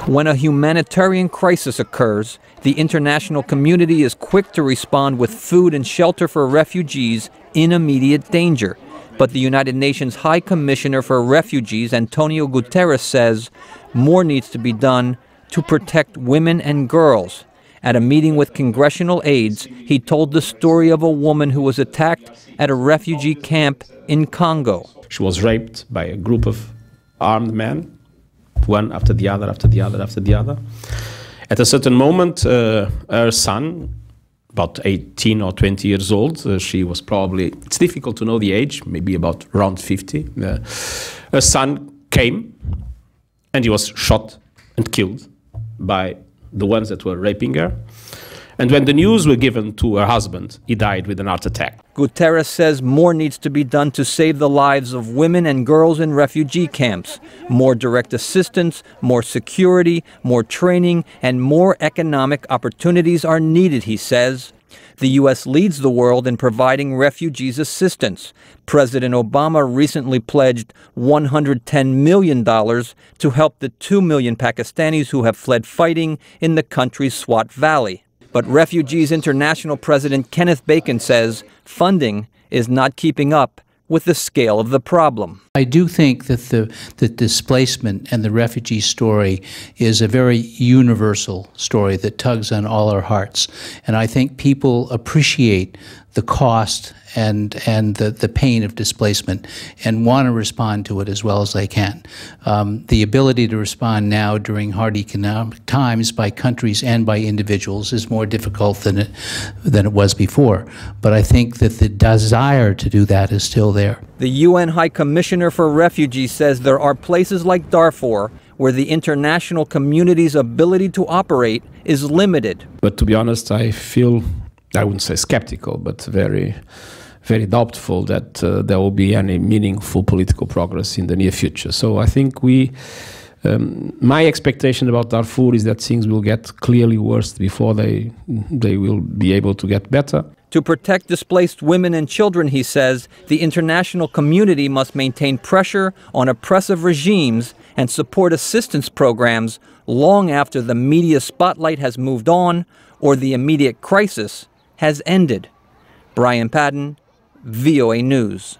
When a humanitarian crisis occurs, the international community is quick to respond with food and shelter for refugees in immediate danger. But the United Nations High Commissioner for Refugees, Antonio Guterres, says more needs to be done to protect women and girls. At a meeting with congressional aides, he told the story of a woman who was attacked at a refugee camp in Congo. She was raped by a group of armed men, one after the other, after the other, after the other. At a certain moment, her son, about 18 or 20 years old, she was probably, it's difficult to know the age, maybe about around 50. Her son came and he was shot and killed by the ones that were raping her. And when the news were given to her husband, he died with an heart attack. Guterres says more needs to be done to save the lives of women and girls in refugee camps. More direct assistance, more security, more training, and more economic opportunities are needed, he says. The U.S. leads the world in providing refugees assistance. President Obama recently pledged $110 million to help the 2 million Pakistanis who have fled fighting in the country's Swat Valley. But Refugees International President Kenneth Bacon says funding is not keeping up with the scale of the problem. I do think that the displacement and the refugee story is a very universal story that tugs on all our hearts. And I think people appreciate the cost and the pain of displacement and want to respond to it as well as they can. The ability to respond now during hard economic times by countries and by individuals is more difficult than it was before. But I think that the desire to do that is still there. The UN High Commissioner for Refugees says there are places like Darfur where the international community's ability to operate is limited. But to be honest, I feel, I wouldn't say skeptical, but very doubtful that there will be any meaningful political progress in the near future. So I think my expectation about Darfur is that things will get clearly worse before they will be able to get better. To protect displaced women and children, he says, the international community must maintain pressure on oppressive regimes and support assistance programs long after the media spotlight has moved on or the immediate crisis has ended. Brian Padden, VOA News.